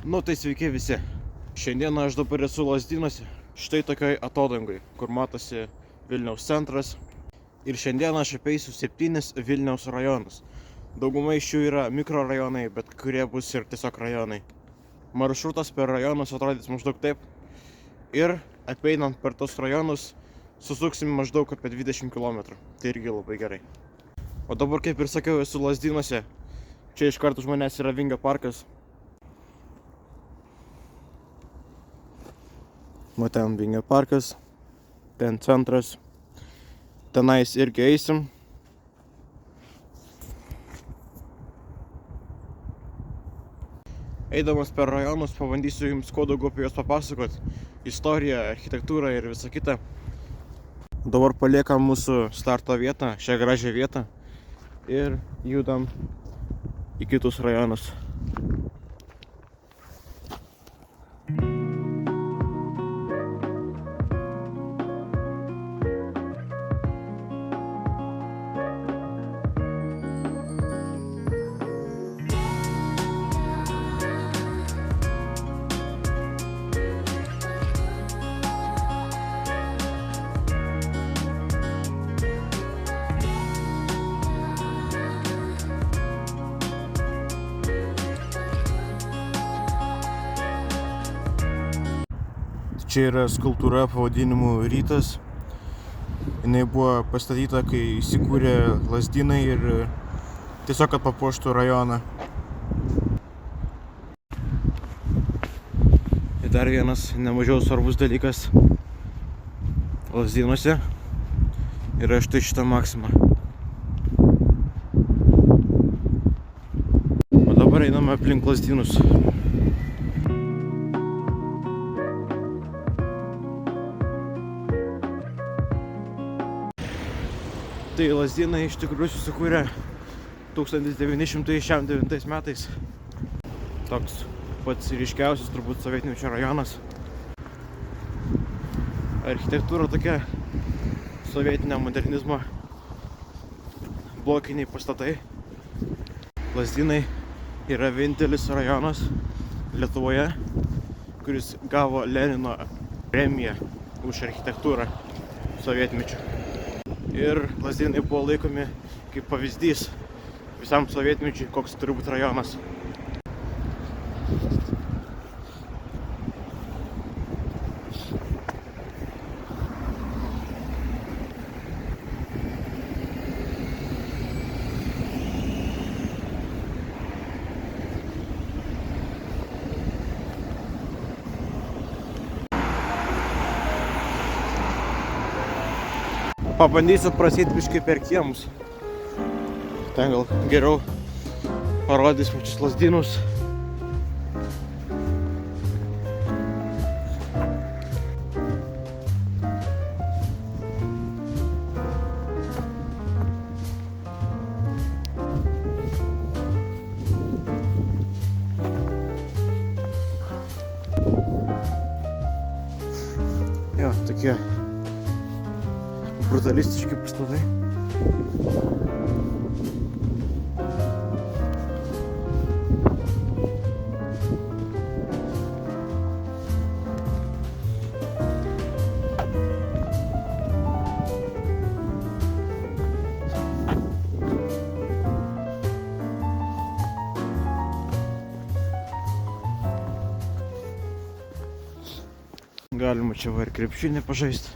Nu tai sveiki visi. Šiandieną aš dabar esu Lazdynuose, štai tokioj atodangoj, kur matosi Vilniaus centras. Ir šiandieną aš apeisiu 7 Vilniaus rajonus. Dauguma iš jų yra mikrorajonai, bet kurie bus ir tiesiog rajonai. Maršrutas per rajonus atrodys maždaug taip. Ir apeinant per tos rajonus susuksim maždaug apie 20 km. Tai irgi labai gerai. O dabar, kaip ir sakiau, esu Lazdynuose. Čia iš karto už manęs yra Vingio parkas. Va ten Vingio parkas, ten centras, tenais irgi eisim. Eidamas per rajonus pabandysiu jums kuo daugiau apie juos papasakot, istoriją, architektūrą ir visą kitą. Dabar paliekam mūsų starto vietą, šią gražią vietą ir judam į kitus rajonus. Čia yra skulptūra pavadinimu Rytas. Jinai buvo pastatyta, kai įsikūrė Lazdynai ir tiesiog kad papuoštų rajoną. Ir dar vienas nemažiau svarbus dalykas Lazdynuose yra štai šita Maxima. O dabar einame aplink Lazdynus. Tai Lazdynai iš tikrųjų susikūrė 1969 metais. Toks pats ryškiausias turbūt sovietmečio rajonas. Architektūra tokia sovietinio modernizmo, blokiniai pastatai. Lazdynai yra vienintelis rajonas Lietuvoje, kuris gavo Lenino premiją už architektūrą sovietmečiu. Ir Lazdynai buvo laikomi kaip pavyzdys visam sovietmečiui, koks turi būti rajonas. Pabandysiu prasėti biškai per kiemus. Ten gal geriau parodys pačius Lazdynus. Jo, tokie brutalistiški pastatai. Galima čia va ir krepšinį pažaisti,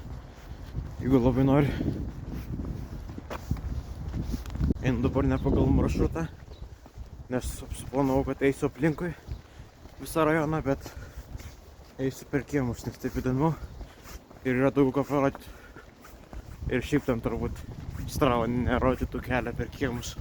jeigu labai nori. Einu dabar ne pagal maršrutą, nes suplanavau, kad eisiu aplinkui visą rajoną, bet eisiu per kiemus, nes taip įdomu ir yra daug ką parodyti. Ir šiaip ten turbūt Strava nerodytų kelią per kiemus.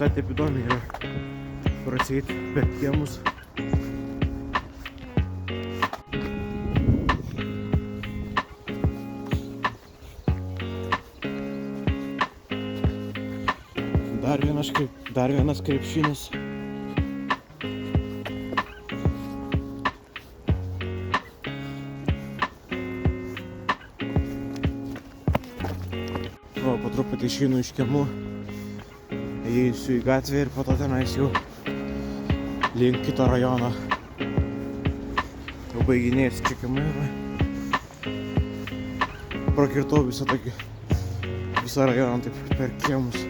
visai taip įdomiai yra atseit per kiemus. Dar vienas krepšinis. O, po truputį išeinu iš kiemų, įeisiu į gatvę ir po to tenais jau link kito rajono. Jau baiginėjasi čia kiemai. Prakirtau visą rajoną taip per kiemus.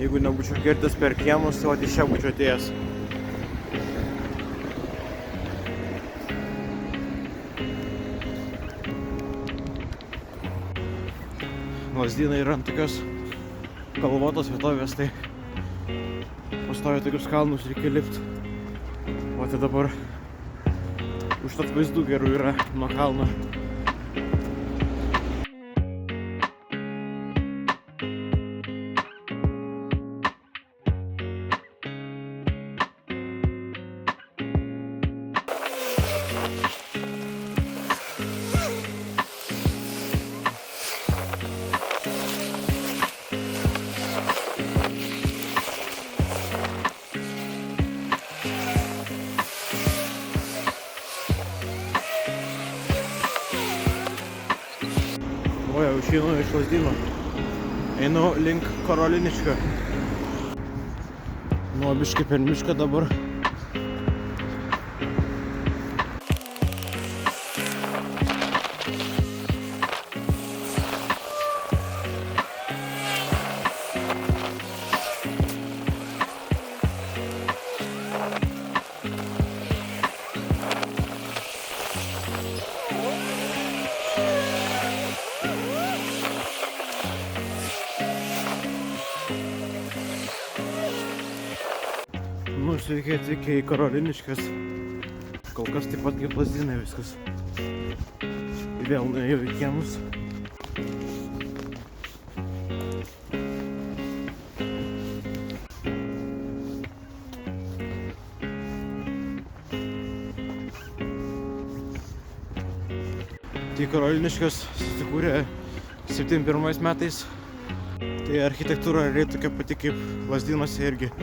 Jeigu nebūčiau kirtęs per kiemus, tai iš čia būčiau atėjęs. Lazdynai yra ant tokios kalvotos vietovės, tai pastoviai tokius kalnus reikia lipt. O tai dabar užtat vaizdų gerų yra nuo kalno. O jau išeinu iš Lazdynų. Einu link Karoliniškio. Nu, biškį per mišką dabar. Nu, sveiki atvykę į Karoliniškes. Kol kas taip pat kaip Lazdynai viskas. Vėl nuėjau į kiemus. Tai Karoliniškės susikūrė 71 metais. Tai architektūra yra tokia pati kaip Lazdynuose irgi.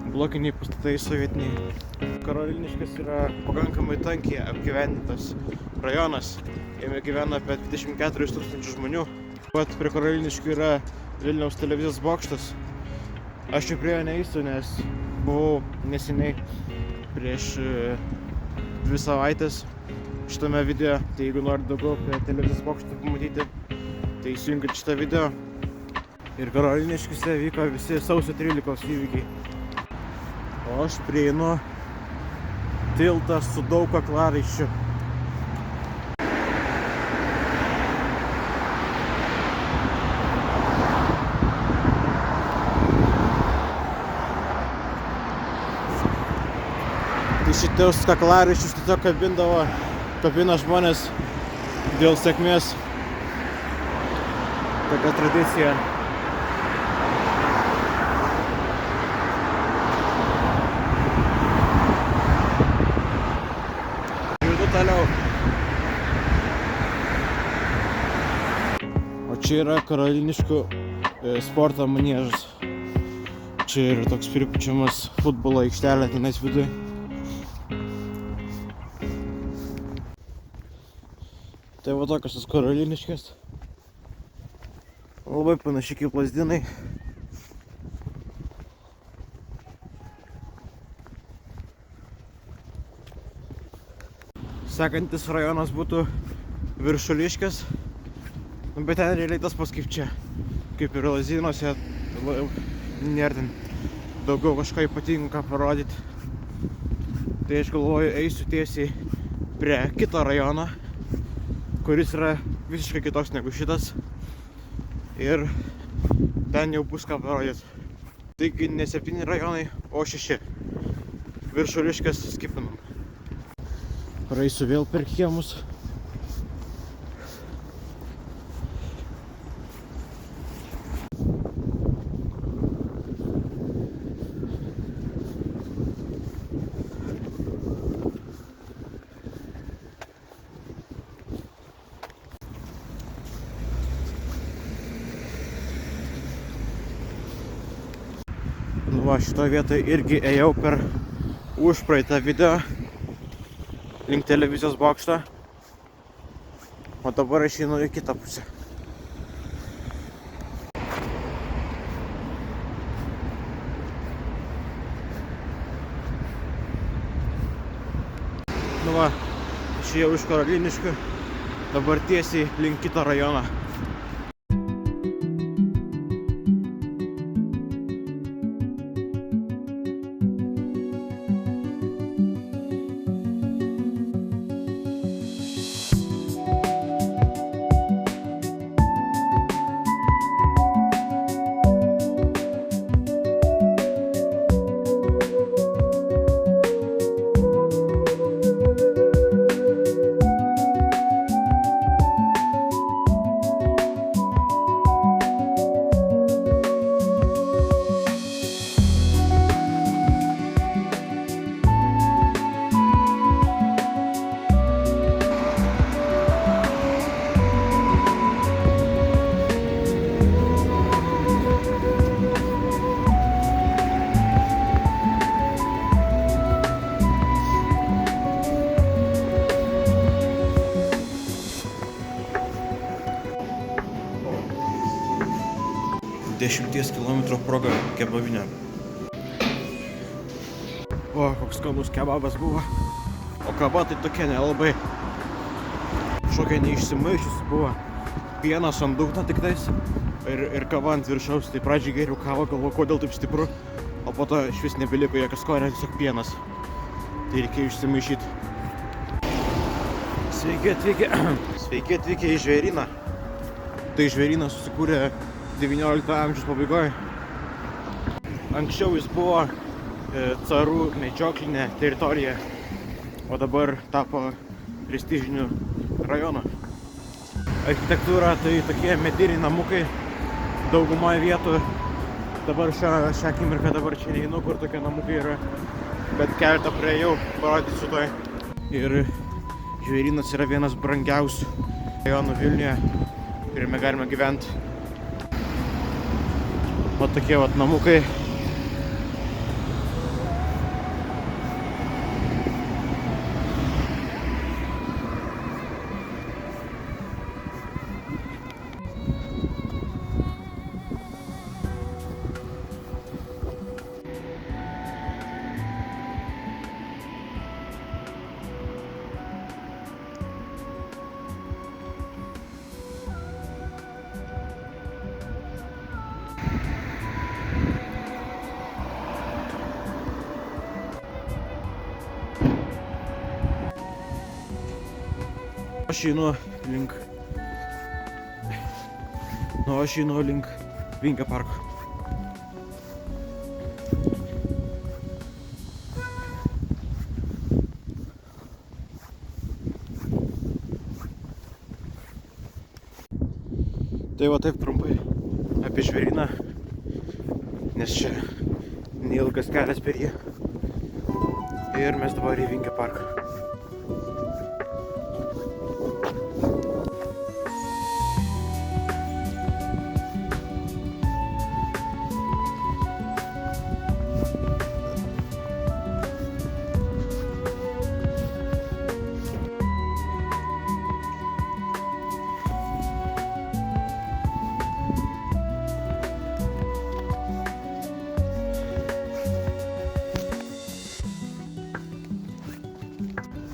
Blokiniai pastatai sovietiniai. Karoliniškės yra pakankamai tankiai apgyvendintas rajonas. Jame gyvena apie 24 000 žmonių. Pat prie Karoliniškių yra Vilniaus televizijos bokštas. Aš čia prie jo neįsiu, nes buvau neseniai prieš 2 savaitės šitame video. Tai jeigu norit daugiau apie televizijos bokštą pamatyti, tai įsijunkit šitą video. Ir Karoliniškėse vyko visi sausio 13 įvykiai. O aš prieinu tiltą su daug kaklaraiščių. Tai šitos kaklaraiščius tiesiog kabina žmonės dėl sėkmės. Tokia tradicija. Toliau. O čia yra Karoliniškių sporto maniežas. Čia yra toks pripučiamas futbolo aikštelė tenais viduj. Tai va tokios tos Karoliniškės. Labai panašiai kaip Lazdynai. Sekantis rajonas būtų Viršuliškės, bet ten realiai tas pats kaip čia, kaip ir Lazdynuose, nėra ten daugiau kažką ypatingo ką parodyti. Tai aš galvoju, eisiu tiesiai prie kito rajono, kuris yra visiškai kitoks negu šitas, ir ten jau bus ką parodyti. Taigi ne 7 rajonai, o 6. Viršuliškės skipinam. Praeisiu vėl per kiemus. Va, šitoje vietoje irgi ėjau per užpraeitą video link televizijos bokšto, o dabar aš einu į kitą pusę. Nu va, išėjau iš Karoliniškių, dabar tiesiai link kito rajono. Dešimties kilometrų proga kebavinė. O, koks skanus kebabas buvo. O kava tai tokia nelabai. Kažkokia neišsimaišius buvo. Pienas ant dugno tiktais. Ir kava ant viršaus. Tai pradžiai geriau kavą, galvoju, kodėl taip stipru. O po to iš vis nebeliko jokio skonio, tiesiog pienas. Tai reikėjo išsimaišyti. Sveiki atvykę. Sveiki atvykę į žvėryną. Tai žvėrynas susikūrė 19 amžiaus pabaigoje. Anksčiau jis buvo carų medžioklinė teritorija, o dabar tapo prestižiniu rajonu. Architektūra tai tokie mediniai namukai daugumoje vietų. Dabar šią akimirką dabar čia neinu, kur tokie namukai yra, bet keletą praėjau, parodysiu toj. Ir žvėrynas yra vienas brangiausių rajonų Vilniuje, kuriame galime gyventi. Va tokie vat namukai. Aš einu link Vingio parko. Tai va taip trumpai apie žvėryną, nes čia neilgas kelias per jį. Ir mes dabar į Vingio parką.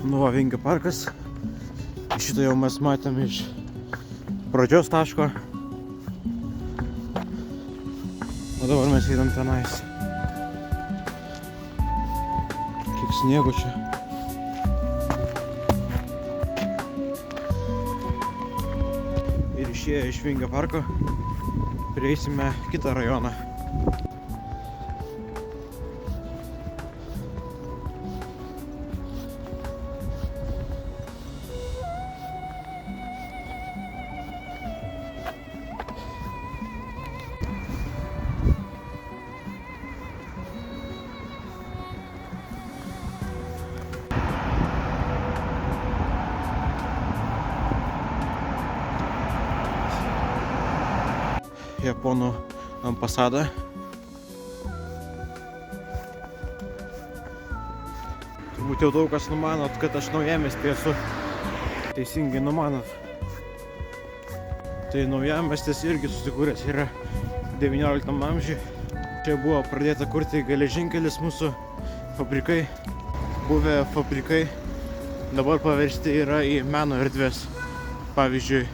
Nu va, Vingio parkas. Šitą jau mes matėm iš pradžios taško. O dabar mes einam tenais. Kiek sniego čia. Ir išėję iš Vingio parko prieisime kitą rajoną. Japonų ambasada. Turbūt jau daug kas numanot, kad aš naujamiestyje esu. Teisingai numanot. Tai naujamiestis irgi susikūręs yra 19 amžiuje. Čia buvo pradėta kurti geležinkelis, mūsų fabrikai, buvę fabrikai, dabar paversti yra į meno erdvės, pavyzdžiui,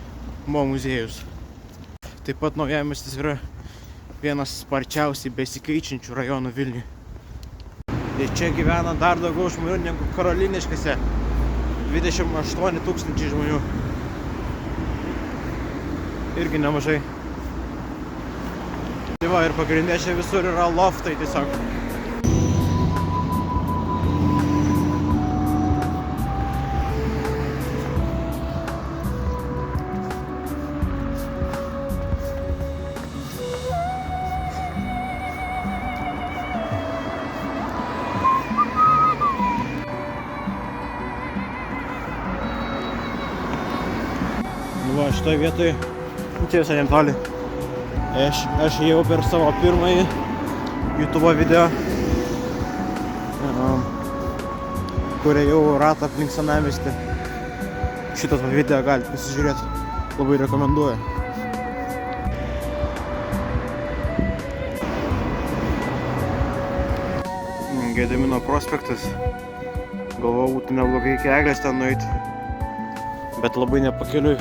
Mo muziejus. Taip pat naujamiestis yra vienas sparčiausiai besikeičiančių rajonų Vilniuje. Ir čia gyvena dar daugiau žmonių negu Karoliniškėse. 28 000 žmonių. Irgi nemažai. Tai va, ir pagrindė čia visur yra loftai tiesiog. Va, šitoje vietoje, čia visai netoli. Aš jau per savo pirmąjį YouTube video, kur ėjau ratą aplink senamiestį. Šitas video galite pasižiūrėti, labai rekomenduoju. Gedimino prospektas. Galvojau, būtų neblogai iki Eglės ten nueiti, bet labai nepakeliui.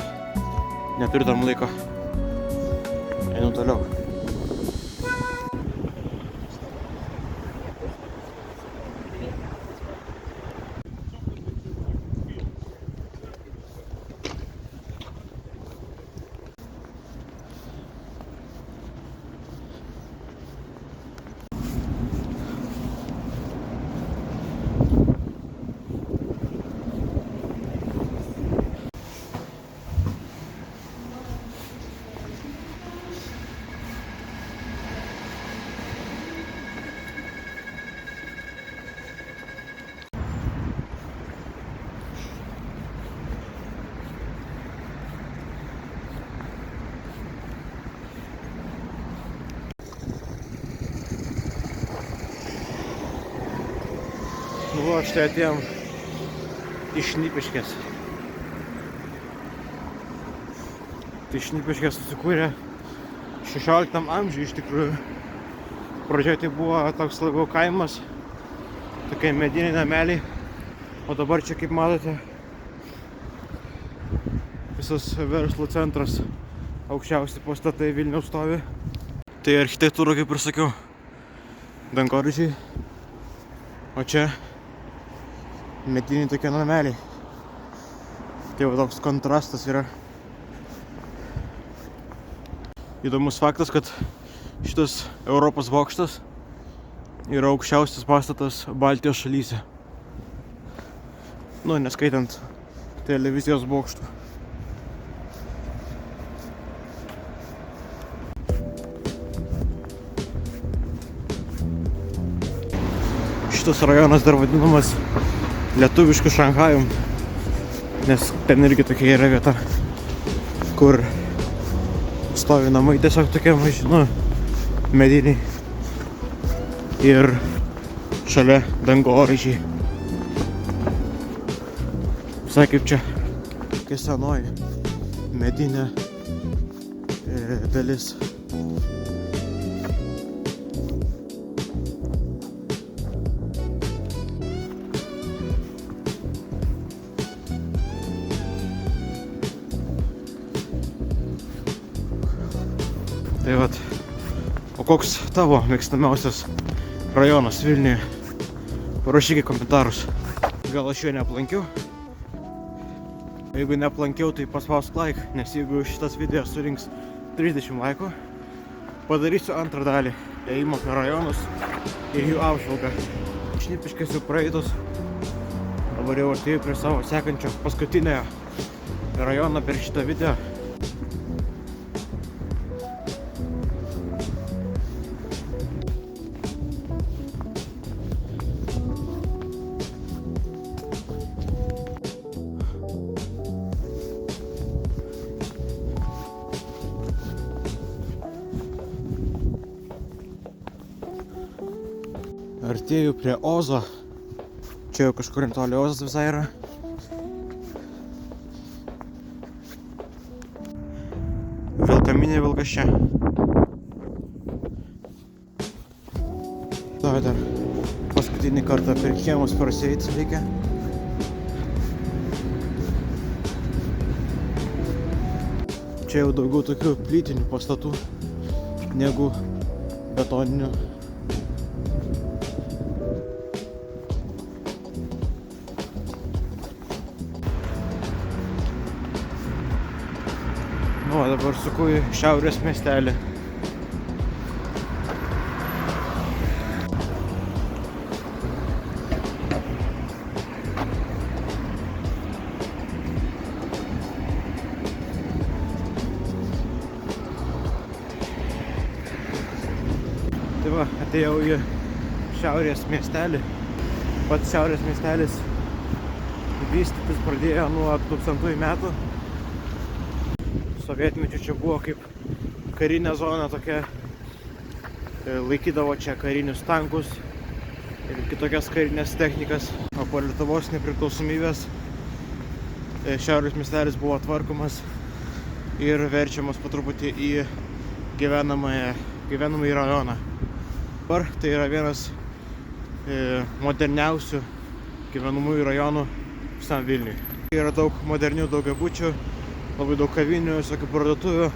Neturiu tam laiko. Einu toliau. Nu va, štai atėjom iš Šnipiškės. Tai Šnipiškės susikūrė 16 amžiuje iš tikrųjų. Pradžioje tai buvo toks labiau kaimas, tokie mediniai nameliai, o dabar čia, kaip matote, visas verslo centras, aukščiausi pastatai Vilniaus stovi. Tai architektūra, kaip ir sakiau, dangoraižiai, o čia mediniai tokie nameliai. Tai va toks kontrastas yra. Įdomus faktas, kad šitas Europos bokštas yra aukščiausias pastatas Baltijos šalyse. Nu, neskaitant televizijos bokštų. Šitas rajonas dar vadinamas lietuvišku Šanchajum, nes ten irgi tokia yra vieta, kur stovi namai tiesiog tokie maži, nu, mediniai ir šalia dangoraižiai. Visai kaip čia, tokia senoji medinė dalis. Tai vat, o koks tavo mėgstamiausias rajonas Vilniuje? Parašykit komentarus. Gal aš jo neaplankiau? Jeigu neaplankiau, tai paspausk like, nes jeigu šitas video surinks 30 laikų, padarysiu antrą dalį ėjimo per rajonus ir jų apžvalgą. Šnipiškės jau praeitos, dabar jau artėju prie savo sekančio paskutinio rajono per šitą video. Artėju prie Ozo Čia jau kažkur netoli Ozas visai yra. Vilkaminė Vilkas čia. Dar paskutinį kartą per kiemus prasieiti reikia. Čia jau daugiau tokių plytinių pastatų negu betoninių. Nu, o dabar suku į šiaurės miestelį. Tai va, atėjau į šiaurės miestelį. Pats šiaurės miestelis vystytis pradėjo nuo 2000 metų. Sovietmečiu čia buvo kaip karinė zona tokia. Laikydavo čia karinius tankus ir kitokias karinės technikas. O po Lietuvos nepriklausomybės šiaurės miestelis buvo tvarkomas ir verčiamas po truputį į gyvenamąjį rajoną. Dabar tai yra vienas moderniausių gyvenamųjų rajonų visam Vilniui. Yra daug modernių daugiabučių, labai daug kavinių, visokių parduotuvių.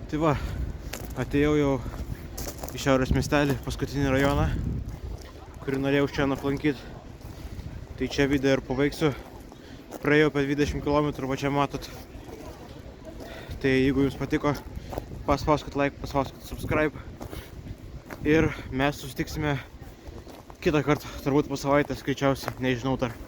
Tai va, atėjau jau į šiaurės miestelį, paskutinį rajoną, kurį norėjau šiandien aplankyti. Tai čia video ir pabaigsiu. Praėjau apie 20 km, va čia matot. Tai jeigu jums patiko, paspauskit like, paspauskit subscribe. Ir mes susitiksime kitą kartą, turbūt po savaitės greičiausiai, nežinau dar.